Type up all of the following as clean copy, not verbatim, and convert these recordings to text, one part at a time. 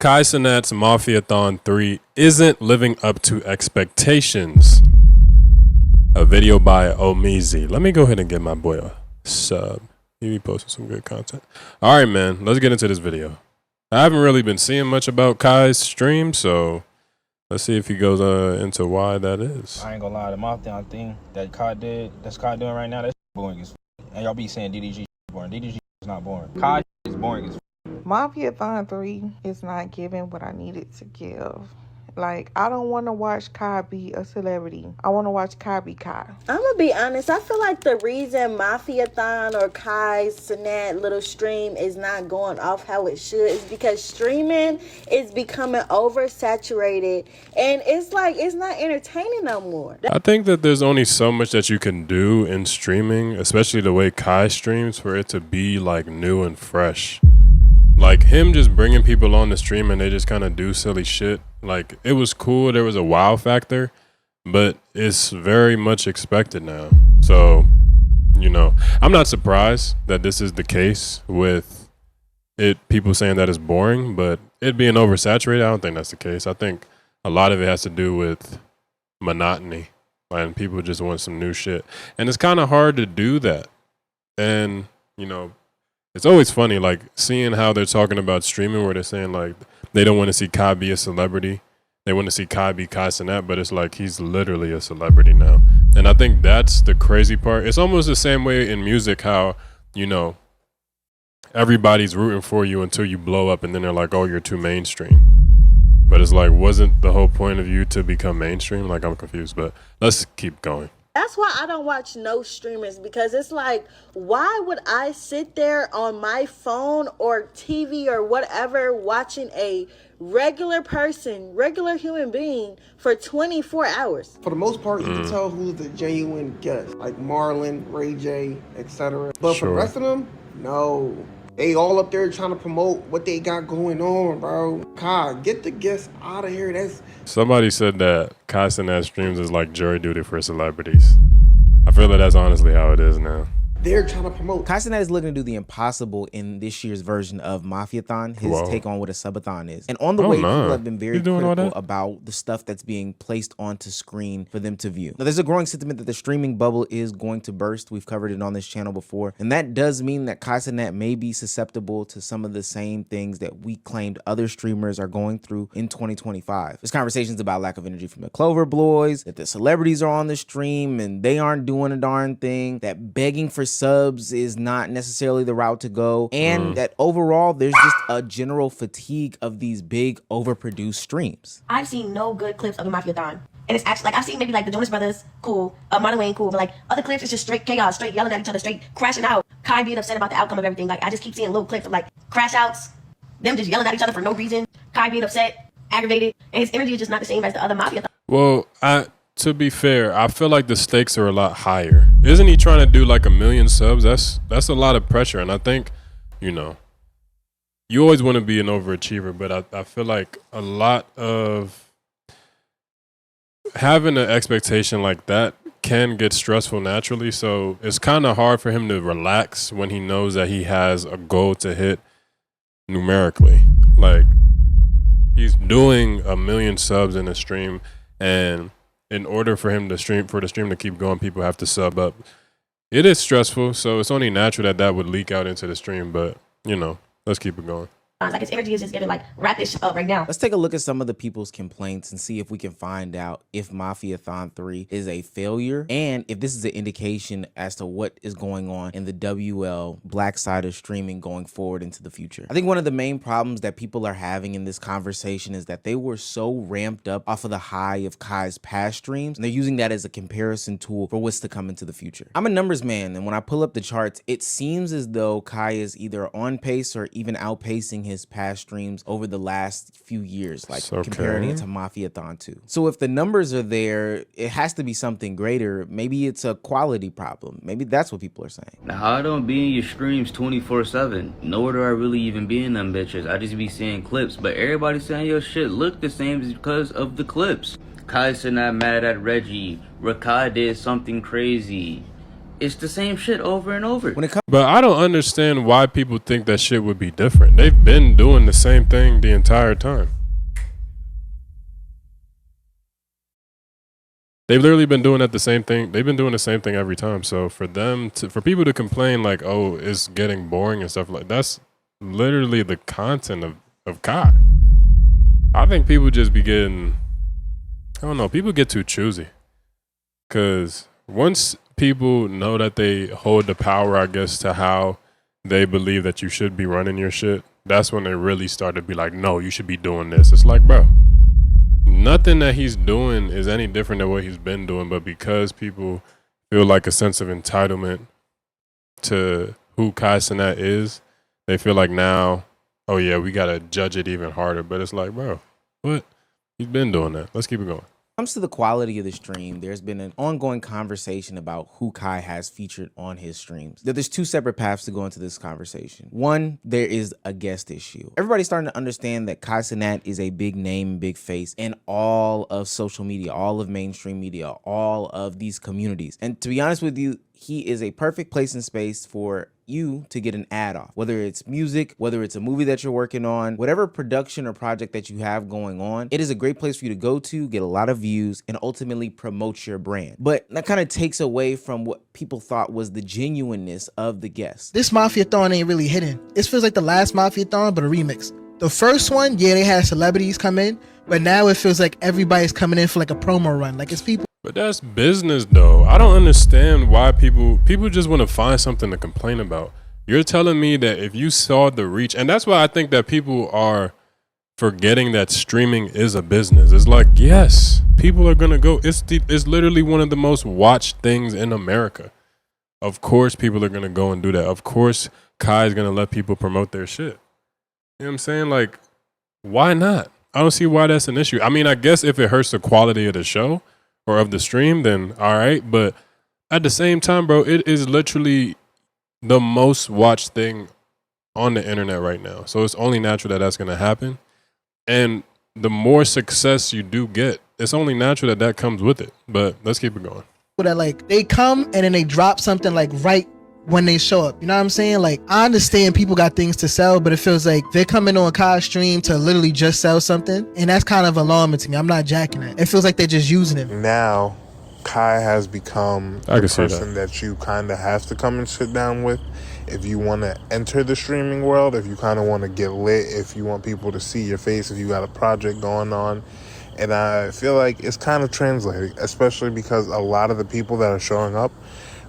Cenat's Mafiathon 3 isn't living up to expectations. A video by Omizi. Let me go ahead and get my boy a sub. He be posting some good content. All right, man. Let's get into this video. I haven't really been seeing much about Kai's stream, so let's see if he goes into why that is. I ain't gonna lie, the Mafiathon thing that Kai doing right now, that's boring as and y'all be saying DDG boring. DDG is not boring. Kai is boring as Mafiathon 3 is not giving what I needed to give. Like, I don't want to watch Kai be a celebrity. I want to watch Kai be Kai. I'm going to be honest. I feel like the reason Mafiathon or Kai's Cenat little stream is not going off how it should is because streaming is becoming oversaturated. And it's like, it's not entertaining no more. I think that there's only so much that you can do in streaming, especially the way Kai streams, for it to be like new and fresh. Like him just bringing people on the stream and they just kind of do silly shit. Like it was cool. There was a wow factor, but it's very much expected now. So, you know, I'm not surprised that this is the case with it. People saying that it's boring, but it being oversaturated, I don't think that's the case. I think a lot of it has to do with monotony and people just want some new shit. And it's kind of hard to do that. And, you know, it's always funny, like, seeing how they're talking about streaming where they're saying, like, they don't want to see Kai be a celebrity. They want to see Kai be Kai Cenat, but it's like he's literally a celebrity now. And I think that's the crazy part. It's almost the same way in music how, you know, everybody's rooting for you until you blow up and then they're like, oh, you're too mainstream. But it's like, wasn't the whole point of you to become mainstream? Like, I'm confused, but let's keep going. That's why I don't watch no streamers because it's like, why would I sit there on my phone or TV or whatever watching a regular person, regular human being for 24 hours? For the most part, you can tell who's the genuine guest, like Marlon, Ray J, etc. But for the rest of them, no. They all up there trying to promote what they got going on, bro. Kai, get the guests out of here. Somebody said that Kai Cenat streams is like jury duty for celebrities. I feel like that's honestly how it is now. They're trying to promote. Kai Cenat is looking to do the impossible in this year's version of Mafiathon, his take on what a subathon is. And on the way, people have been very critical about the stuff that's being placed onto screen for them to view. Now, there's a growing sentiment that the streaming bubble is going to burst. We've covered it on this channel before. And that does mean that Kai Cenat may be susceptible to some of the same things that we claimed other streamers are going through in 2025. There's conversations about lack of energy from the Clover Boys, that the celebrities are on the stream and they aren't doing a darn thing, that begging for subs is not necessarily the route to go, and that overall there's just a general fatigue of these big overproduced streams. I've seen no good clips of the Mafiathon, and it's actually like I've seen maybe like the Jonas Brothers, cool, Marlon Wayne, cool, but like other clips it's just straight chaos, straight yelling at each other, straight crashing out, Kai being upset about the outcome of everything. Like I just keep seeing little clips of like crash outs, them just yelling at each other for no reason, Kai being upset, aggravated, and his energy is just not the same as the other Mafiathon. Well, to be fair, I feel like the stakes are a lot higher. Isn't he trying to do like 1 million subs? That's a lot of pressure. And I think, you know, you always want to be an overachiever, but I feel like a lot of having an expectation like that can get stressful naturally. So it's kind of hard for him to relax when he knows that he has a goal to hit numerically. Like he's doing 1 million subs in a stream, and in order for him to stream, for the stream to keep going, people have to sub up. It is stressful, so it's only natural that that would leak out into the stream, but, you know, let's keep it going. Like his energy is just getting like wrap this up right now. Let's take a look at some of the people's complaints and see if we can find out if Mafiathon 3 is a failure and if this is an indication as to what is going on in the WL black side of streaming going forward into the future. I think one of the main problems that people are having in this conversation is that they were so ramped up off of the high of Kai's past streams, and they're using that as a comparison tool for what's to come into the future. I'm a numbers man, and when I pull up the charts, it seems as though Kai is either on pace or even outpacing his past streams over the last few years, like comparing it to Mafiathon 2. So if the numbers are there, it has to be something greater. Maybe it's a quality problem. Maybe that's what people are saying. Now, I don't be in your streams 24/7. Nor do I really even be in them bitches. I just be seeing clips. But everybody saying your shit look the same because of the clips. Kai Cenat mad at Reggie. Rakai did something crazy. It's the same shit over and over. When it comes But I don't understand why people think that shit would be different. They've been doing the same thing the entire time. They've literally been doing the same thing. They've been doing the same thing every time. So for people to complain like, oh, it's getting boring and stuff like that's literally the content of Kai. I think people just be getting, I don't know, people get too choosy. Because once people know that they hold the power, I guess, to how they believe that you should be running your shit, that's when they really start to be like, no, you should be doing this. It's like, bro, nothing that he's doing is any different than what he's been doing, but because people feel like a sense of entitlement to who Kai Cenat is, they feel like now, oh yeah, we gotta judge it even harder. But it's like, bro, what? He's been doing that. Let's keep it going. comes to the quality of the stream, there's been an ongoing conversation about who Kai has featured on his streams. There's two separate paths to go into this conversation. One, there is a guest issue. Everybody's starting to understand that Kai Cenat is a big name, big face in all of social media, all of mainstream media, all of these communities. And to be honest with you, he is a perfect place and space for you to get an ad off, whether it's music, whether it's a movie that you're working on, whatever production or project that you have going on. It is a great place for you to go to, get a lot of views, and ultimately promote your brand. But that kind of takes away from what people thought was the genuineness of the guest. This Mafiathon ain't really hidden. It feels like the last Mafiathon, but a remix. The first one, yeah, they had celebrities come in, but now it feels like everybody's coming in for like a promo run. Like it's people. But that's business though. I don't understand why people just want to find something to complain about. You're telling me that if you saw the reach, and that's why I think that people are forgetting that streaming is a business. It's like, yes, people are going to go. It's literally one of the most watched things in America. Of course people are going to go and do that. Of course Kai is going to let people promote their shit. You know what I'm saying? Like, why not? I don't see why that's an issue. I mean, I guess if it hurts the quality of the show or of the stream, then all right. But at the same time, bro, it is literally the most watched thing on the internet right now. So it's only natural that that's going to happen. And the more success you do get, it's only natural that that comes with it. But let's keep it going. That like they come and then they drop something like right when they show up. You know what I'm saying? Like I understand people got things to sell, but it feels like they're coming on Kai's stream to literally just sell something. And that's kind of alarming to me. I'm not jacking it. It feels like they're just using it. Now, Kai has become the person that you kind of have to come and sit down with if you want to enter the streaming world, if you kind of want to get lit, if you want people to see your face, if you got a project going on. And I feel like it's kind of translating, especially because a lot of the people that are showing up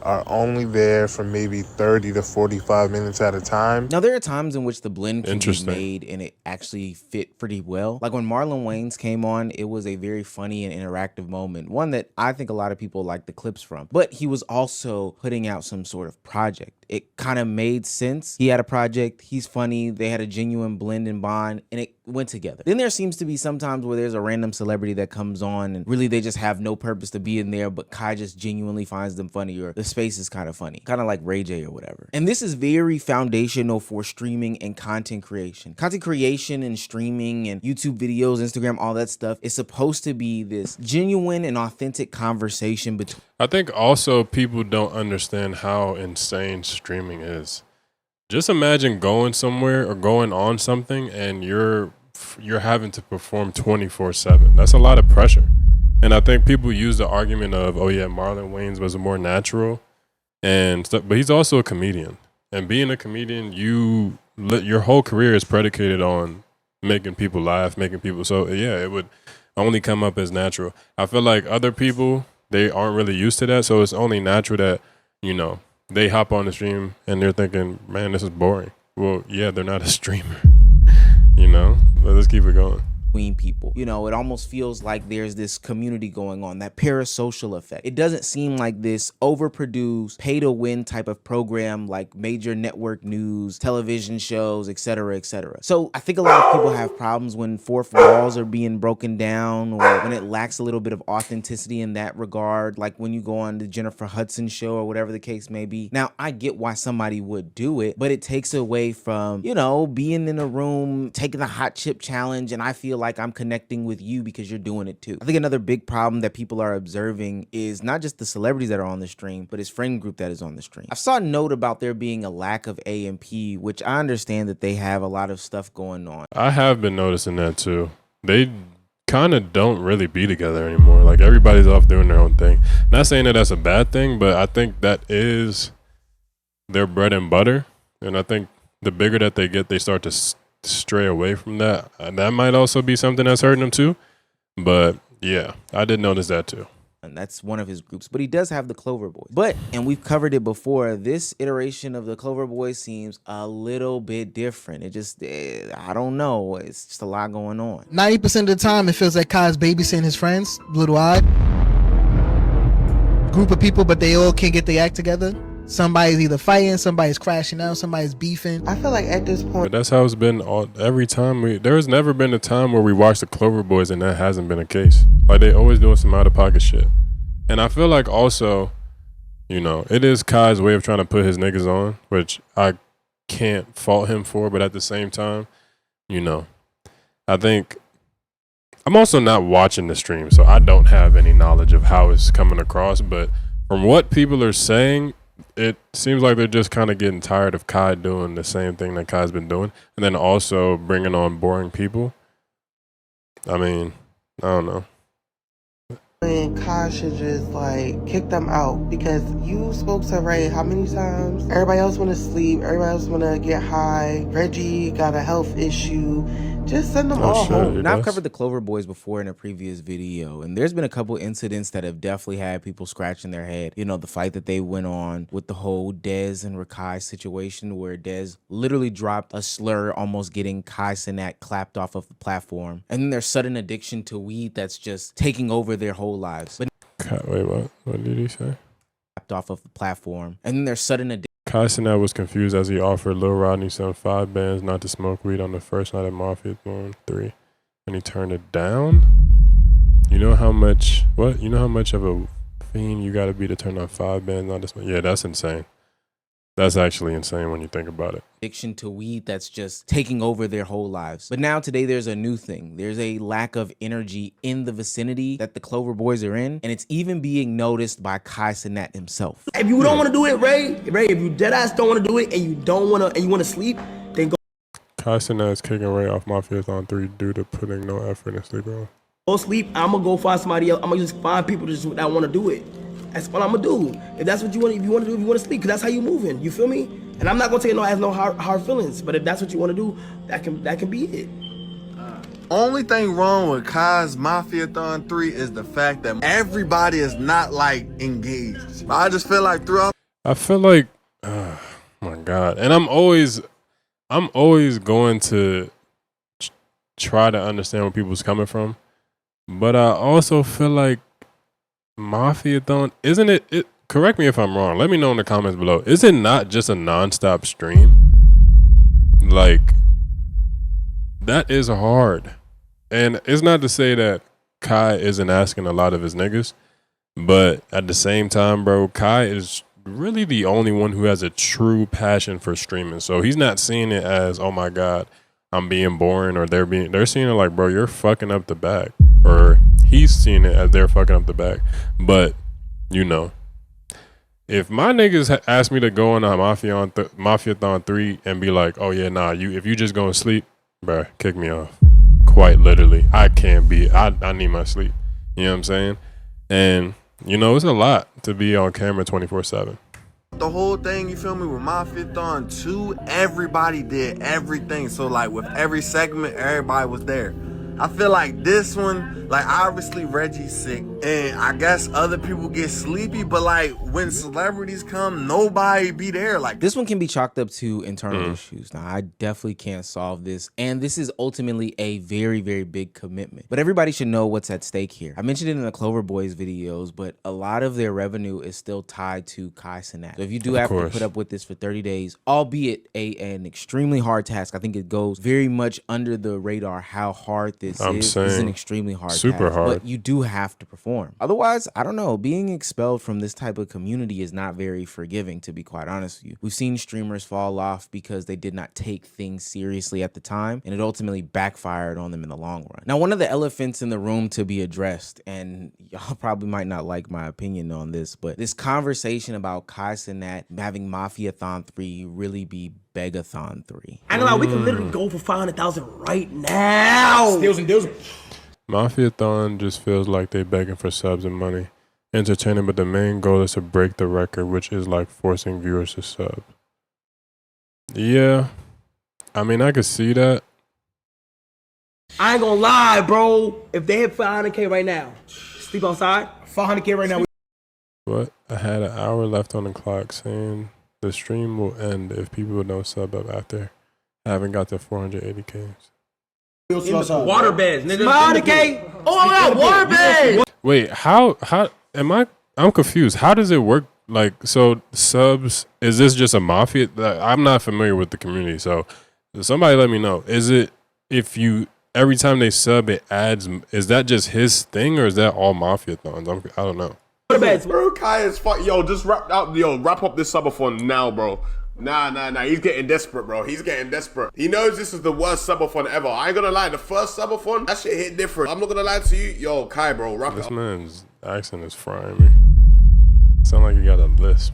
are only there for maybe 30 to 45 minutes at a time. Now, there are times in which the blend can be made and it actually fit pretty well. Like when Marlon Wayans came on, it was a very funny and interactive moment. One that I think a lot of people like the clips from. But he was also putting out some sort of project. It kind of made sense. He had a project, he's funny, they had a genuine blend and bond, and it went together. Then there seems to be sometimes where there's a random celebrity that comes on and really they just have no purpose to be in there, but Kai just genuinely finds them funny, or the space is kind of funny, kind of like Ray J or whatever. And this is very foundational for streaming and content creation. Content creation and streaming and YouTube videos, Instagram, all that stuff is supposed to be this genuine and authentic conversation between. I think also people don't understand how insane streaming is. Just imagine going somewhere or going on something and you're having to perform 24/7. That's a lot of pressure. And I think people use the argument of, oh yeah, Marlon Wayans was more natural and stuff, but he's also a comedian. And being a comedian, your whole career is predicated on making people laugh, making people, so yeah, it would only come up as natural. I feel like other people, they aren't really used to that, so it's only natural that, you know, they hop on the stream and they're thinking, man, this is boring. Well, yeah, they're not a streamer, you know? But let's keep it going. Between people, you know, it almost feels like there's this community going on, that parasocial effect. It doesn't seem like this overproduced, pay to win type of program like major network news, television shows, etc., etc. So I think a lot of people have problems when fourth walls are being broken down, or when it lacks a little bit of authenticity in that regard, like when you go on the Jennifer Hudson show or whatever the case may be. Now, I get why somebody would do it, but it takes away from, you know, being in a room, taking the hot chip challenge, and I feel like I'm connecting with you because you're doing it too. I think another big problem that people are observing is not just the celebrities that are on the stream, but his friend group that is on the stream. I saw a note about there being a lack of A&P, which I understand that they have a lot of stuff going on. I have been noticing that too. They kind of don't really be together anymore. Like everybody's off doing their own thing. Not saying that that's a bad thing, but I think that is their bread and butter. And I think the bigger that they get, they start to stray away from that. And that might also be something that's hurting them too. But yeah, I did notice that too. And that's one of his groups, but he does have the Clover Boys. But, and we've covered it before, this iteration of the Clover Boys seems a little bit different. It just, I don't know. It's just a lot going on. 90% of the time, it feels like Kai's babysitting his friends. A little odd. Group of people, but they all can't get their act together. Somebody's either fighting, somebody's crashing out, somebody's beefing. I feel like at this point, but that's how it's been every time. There has never been a time where we watch the Clover Boys and that hasn't been a case. Like they always doing some out of pocket shit. And I feel like also, you know, it is Kai's way of trying to put his niggas on, which I can't fault him for. But at the same time, you know, I think I'm also not watching the stream, so I don't have any knowledge of how it's coming across. But from what people are saying, it seems like they're just kind of getting tired of Kai doing the same thing that Kai's been doing, and then also bringing on boring people. I mean, I don't know. And Kai should just like kick them out, because you spoke to Ray how many times? Everybody else want to sleep. Everybody else want to get high. Reggie got a health issue. Just send them all home. Now, I've covered the Clover Boys before in a previous video, and there's been a couple incidents that have definitely had people scratching their head. You know, the fight that they went on with the whole Dez and Rakai situation, where Dez literally dropped a slur, almost getting Kai Cenat clapped off of the platform, and then their sudden addiction to weed that's just taking over their whole lives. But wait, what? What did he say? Clapped off of the platform, and then their sudden addiction. Kai Cenat was confused as he offered Lil Rodney some 5 bands not to smoke weed on the first night of Mafiathon 3, and he turned it down. You know how much? What? You know how much of a fiend you got to be to turn on 5 bands not to smoke? Yeah, that's insane. That's actually insane when you think about it. Addiction to weed that's just taking over their whole lives. But now today there's a new thing. There's a lack of energy in the vicinity that the Clover Boys are in, and it's even being noticed by Kai Cenat himself. If you don't want to do it, Ray, if you deadass don't want to do it and you don't want to, and you want to sleep, then go. Kai Cenat is kicking Ray off Mafiathon 3 due to putting no effort in sleeping. Go sleep. I'm gonna go find somebody else. I'm gonna just find people that want to do it. That's what I'm gonna do. If that's what you want, if you want to do, if you want to sleep, because that's how you moving. You feel me? And I'm not gonna take it as no hard feelings. But if that's what you want to do, that can be it. Only thing wrong with Kai's Mafiathon 3 is the fact that everybody is not like engaged. I just feel like throughout. I feel like, oh my God, and I'm always going to try to understand where people's coming from, but I also feel like Mafiathon, isn't it? Correct me if I'm wrong. Let me know in the comments below. Is it not just a non-stop stream? Like, that is hard. And it's not to say that Kai isn't asking a lot of his niggas, but at the same time, bro, Kai is really the only one who has a true passion for streaming. So he's not seeing it as, oh my God, I'm being boring, or they're seeing it like, bro, you're fucking up the bag, or he's seeing it as they're fucking up the bag. But, you know, if my niggas ask me to go on a Mafiathon 3 and be like, oh yeah, nah, if you just go and sleep, bro, kick me off. Quite literally. I can't be, I need my sleep. You know what I'm saying? And, you know, it's a lot to be on camera 24/7. The whole thing, you feel me, with Mafiathon 2, everybody did everything. So like with every segment, everybody was there. I feel like this one, like obviously Reggie's sick, and I guess other people get sleepy, but like when celebrities come, nobody be there. Like this one can be chalked up to internal issues. Now, I definitely can't solve this, and this is ultimately a very, very big commitment. But everybody should know what's at stake here. I mentioned it in the Clover Boys videos, but a lot of their revenue is still tied to Kai Cenat. So if you do have to put up with this for 30 days, albeit an extremely hard task, I think it goes very much under the radar how hard this is. This is an extremely hard task, hard. But you do have to perform. form. Otherwise, I don't know, being expelled from this type of community is not very forgiving, to be quite honest with you. We've seen streamers fall off because they did not take things seriously at the time, and it ultimately backfired on them in the long run. Now, one of the elephants in the room to be addressed, and y'all probably might not like my opinion on this, but this conversation about Kai Cenat having Mafiathon 3 really be Begathon 3. I ain't gonna lie, we can literally go for 500,000 right now. Deals and deals. Mafiathon just feels like they begging for subs and money. Entertaining, but the main goal is to break the record, which is like forcing viewers to sub. Yeah, I mean, I could see that. I ain't gonna lie, bro. If they hit 500K right now, sleep outside. 500K right now. What? I had an hour left on the clock saying the stream will end if people don't sub up after having got to 480K. Water beds, nigga. 500K. Oh my God, water beds. Wait, how I'm confused. How does it work? Like, so subs, is this just a mafia? I'm not familiar with the community, so somebody let me know. Is it if you every time they sub it adds? Is that just his thing, or is that all Mafiathons? I don't know. Bro, Kai is fuck. Yo, just wrap up this subathon now, bro. Nah. He's getting desperate, bro. He's getting desperate. He knows this is the worst subathon ever. I ain't gonna lie. The first subathon, that shit hit different. I'm not gonna lie to you. Yo, Kai, bro, wrap it up. This man's accent is frying me. Sound like you got a lisp.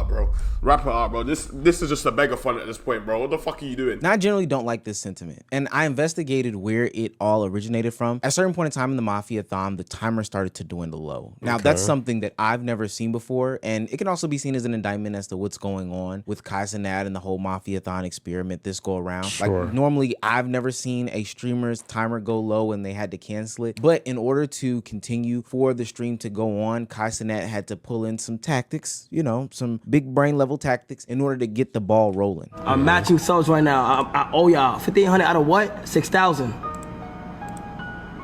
Bro, wrap it up, bro. This is just a begathon at this point, bro. What the fuck are you doing? Now, I generally don't like this sentiment, and I investigated where it all originated from. At a certain point in time in the Mafiathon, the timer started to dwindle low. Now, that's something that I've never seen before, and it can also be seen as an indictment as to what's going on with Kai Cenat and the whole Mafiathon experiment this go around. Sure. Like, normally, I've never seen a streamer's timer go low and they had to cancel it, but in order to continue for the stream to go on, Kai Cenat had to pull in some tactics, you know, some big brain level tactics in order to get the ball rolling. I'm matching subs right now. I owe y'all 1,500 out of what? 6,000.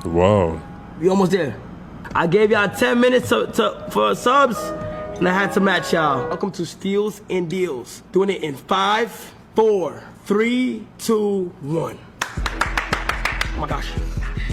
Whoa. We almost there. I gave y'all 10 minutes for subs, and I had to match y'all. Welcome to Steals and Deals. Doing it in 5, 4, 3, 2, 1. Oh my gosh.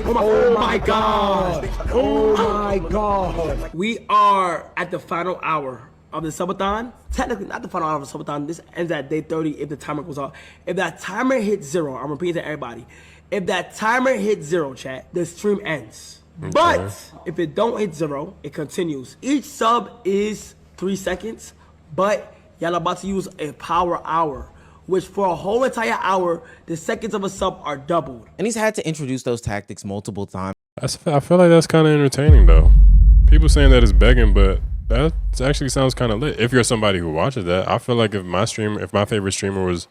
Oh my God. Oh my God. We are at the final hour of the subathon. Technically not the final hour of the subathon. This ends at day 30 if the timer goes off. If that timer hits 0, I'm repeating to everybody. If that timer hits 0, chat, the stream ends. Okay. But if it don't hit 0, it continues. Each sub is 3 seconds, but y'all about to use a power hour, which for a whole entire hour, the seconds of a sub are doubled. And he's had to introduce those tactics multiple times. I feel like that's kind of entertaining though. People saying that is begging, but that actually sounds kind of lit. If you're somebody who watches that, I feel like if my favorite streamer was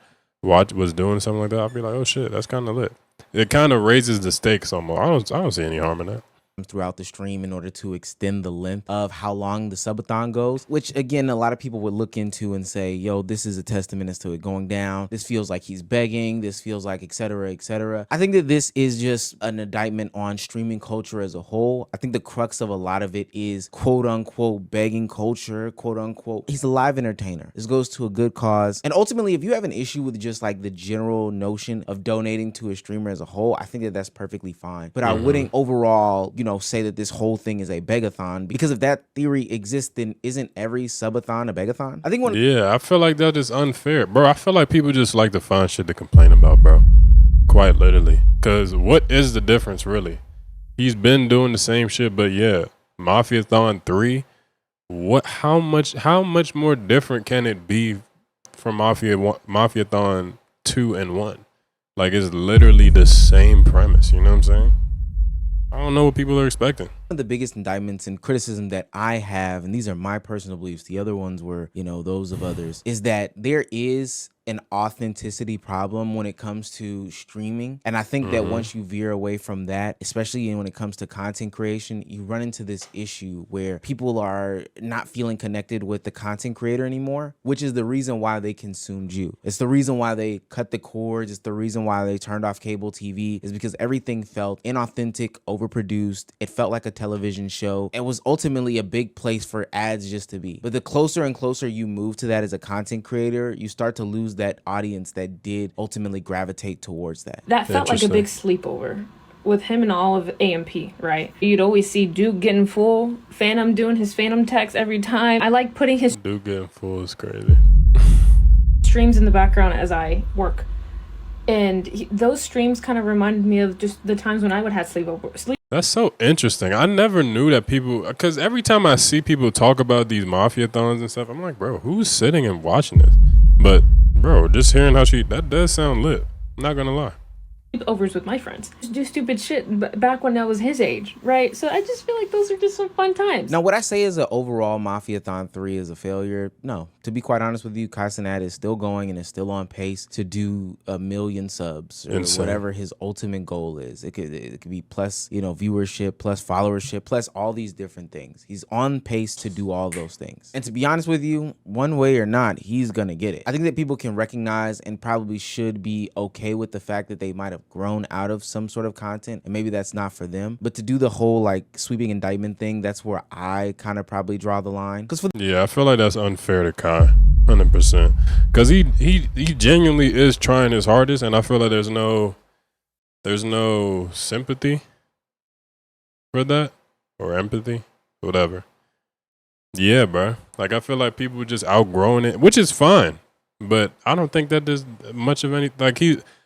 doing something like that, I'd be like, oh shit, that's kind of lit. It kind of raises the stakes almost. I don't see any harm in that. Throughout the stream in order to extend the length of how long the subathon goes, which again, a lot of people would look into and say, yo, this is a testament as to it going down. This feels like he's begging. This feels like et cetera, et cetera. I think that this is just an indictment on streaming culture as a whole. I think the crux of a lot of it is quote unquote begging culture, quote unquote. He's a live entertainer. This goes to a good cause. And ultimately, if you have an issue with just like the general notion of donating to a streamer as a whole, I think that that's perfectly fine. But I wouldn't overall, say that this whole thing is a begathon, because if that theory exists, then isn't every subathon a begathon? I think I feel like that is unfair, bro. I feel like people just like to find shit to complain about, bro. Quite literally, because what is the difference really? He's been doing the same shit, but yeah, Mafiathon 3. How much more different can it be from Mafiathon 2 and 1? Like, it's literally the same premise. You know what I'm saying? I don't know what people are expecting. One of the biggest indictments and criticism that I have, and these are my personal beliefs, the other ones were, those of others, is that there is an authenticity problem when it comes to streaming. And I think that once you veer away from that, especially when it comes to content creation, you run into this issue where people are not feeling connected with the content creator anymore, which is the reason why they consumed you. It's the reason why they cut the cords. It's the reason why they turned off cable TV, is because everything felt inauthentic, overproduced. It felt like a television show. It was ultimately a big place for ads just to be. But the closer and closer you move to that as a content creator, you start to lose that audience that did ultimately gravitate towards that. That felt like a big sleepover with him and all of AMP, right? You'd always see Duke getting full, Phantom doing his Phantom text every time. I like putting his Duke getting full is crazy. streams in the background as I work. And those streams kind of reminded me of just the times when I would have sleep. That's so interesting. I never knew that people, because every time I see people talk about these Mafiathons and stuff, I'm like, bro, who's sitting and watching this? But, bro, just hearing how that does sound lit. I'm not going to lie. Overs with my friends. Just do stupid shit back when I was his age, right? So I just feel like those are just some fun times. Now, would I say is an overall Mafiathon 3 is a failure? No. To be quite honest with you, Cenat is still going and is still on pace to do 1 million subs or whatever his ultimate goal is. It could be plus, viewership, plus followership, plus all these different things. He's on pace to do all those things. And to be honest with you, one way or not, he's gonna get it. I think that people can recognize and probably should be okay with the fact that they might have grown out of some sort of content and maybe that's not for them. But to do the whole like sweeping indictment thing, that's where I kind of probably draw the line. Yeah, I feel like that's unfair to Kai, 100%. Because he genuinely is trying his hardest, and I feel like there's no sympathy for that or empathy, whatever. Yeah, bro. Like I feel like people just outgrowing it, which is fine. But I don't think that there's much of any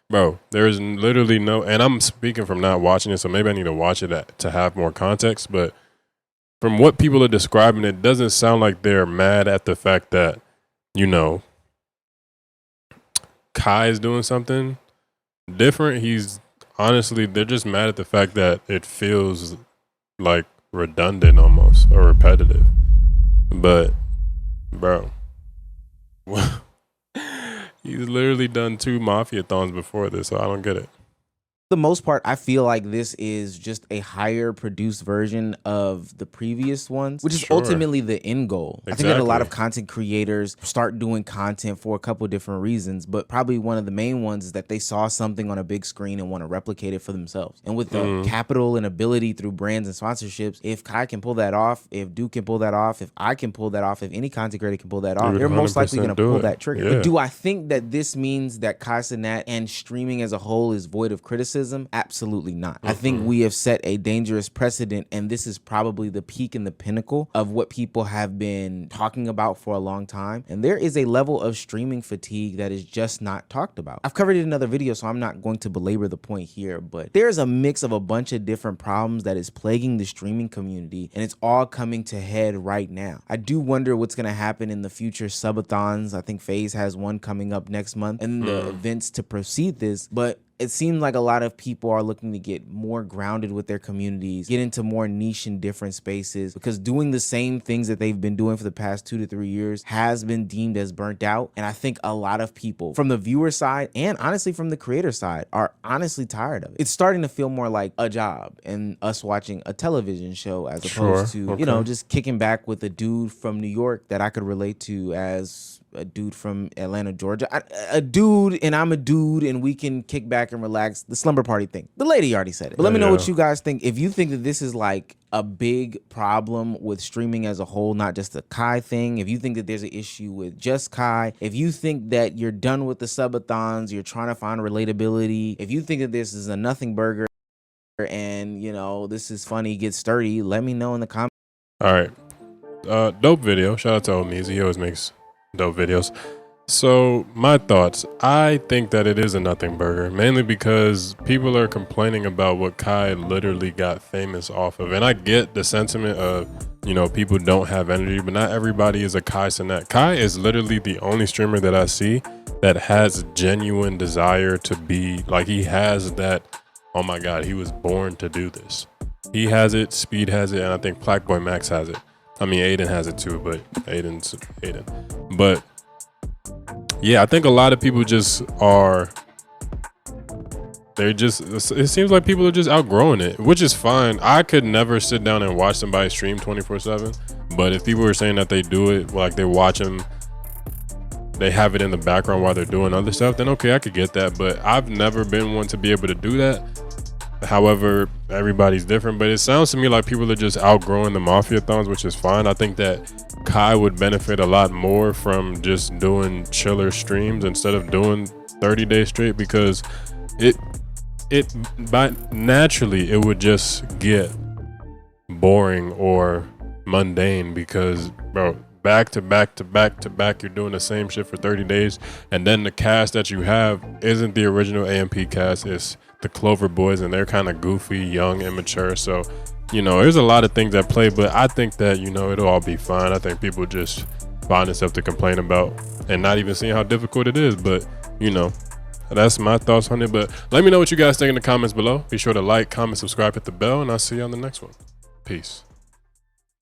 bro, there is literally no, and I'm speaking from not watching it, so maybe I need to watch it to have more context, but from what people are describing, it doesn't sound like they're mad at the fact that, Kai is doing something different. They're just mad at the fact that it feels like redundant almost, or repetitive. But, bro, he's literally done 2 Mafiathons before this, so I don't get it. For the most part, I feel like this is just a higher produced version of the previous ones, which is ultimately the end goal. Exactly. I think that a lot of content creators start doing content for a couple different reasons, but probably one of the main ones is that they saw something on a big screen and want to replicate it for themselves. And with the capital and ability through brands and sponsorships, if Kai can pull that off, if Duke can pull that off, if I can pull that off, if any content creator can pull that off, they're most likely going to pull that trigger. Yeah. But do I think that this means that Cenat and streaming as a whole is void of criticism? Absolutely not. I think we have set a dangerous precedent, and this is probably the peak and the pinnacle of what people have been talking about for a long time. And there is a level of streaming fatigue that is just not talked about. I've covered it in another video, so I'm not going to belabor the point here, but there's a mix of a bunch of different problems that is plaguing the streaming community, and it's all coming to head right now. I do wonder what's going to happen in the future subathons. I think FaZe has one coming up next month, and the events to precede this, but it seems like a lot of people are looking to get more grounded with their communities, get into more niche and different spaces, because doing the same things that they've been doing for the past 2 to 3 years has been deemed as burnt out. And I think a lot of people from the viewer side and honestly from the creator side are honestly tired of it. It's starting to feel more like a job and us watching a television show as opposed to, just kicking back with a dude from New York that I could relate to as a dude from Atlanta, Georgia. A dude, and I'm a dude, and we can kick back and relax. The slumber party thing. The lady already said it. But let me know what you guys think. If you think that this is like a big problem with streaming as a whole, not just the Kai thing, if you think that there's an issue with just Kai, if you think that you're done with the subathons, you're trying to find relatability, if you think that this is a nothing burger and, this is funny, get sturdy, let me know in the comments. All right. Dope video. Shout out to Omizi. He always makes dope videos. So my thoughts, I think that it is a nothing burger, mainly because people are complaining about what Kai literally got famous off of. And I get the sentiment of, people don't have energy, but not everybody is a Kai Cenat. Kai is literally the only streamer that I see that has genuine desire to be, like, he has that, oh my God, he was born to do this. He has it, Speed has it, and I think Blackboy Max has it. I mean, Aiden has it too, but Aiden's Aiden. But yeah, I think a lot of people it seems like people are just outgrowing it, which is fine. I could never sit down and watch somebody stream 24/7. But if people are saying that they do it, like they watch them, they have it in the background while they're doing other stuff, then okay, I could get that. But I've never been one to be able to do that. However, everybody's different, but it sounds to me like people are just outgrowing the Mafiathons, which is fine. I think that Kai would benefit a lot more from just doing chiller streams instead of doing 30 days straight, because naturally it would just get boring or mundane because, bro, back to back to back to back, you're doing the same shit for 30 days, and then the cast that you have isn't the original AMP cast. It's the Clover Boys, and they're kind of goofy, young, immature. So, you know, there's a lot of things at play, but I think that, you know, it'll all be fine. I think people just find themselves to complain about and not even seeing how difficult it is. But, you know, that's my thoughts on it. But let me know what you guys think in the comments below. Be sure to like, comment, subscribe, hit the bell, and I'll see you on the next one. Peace.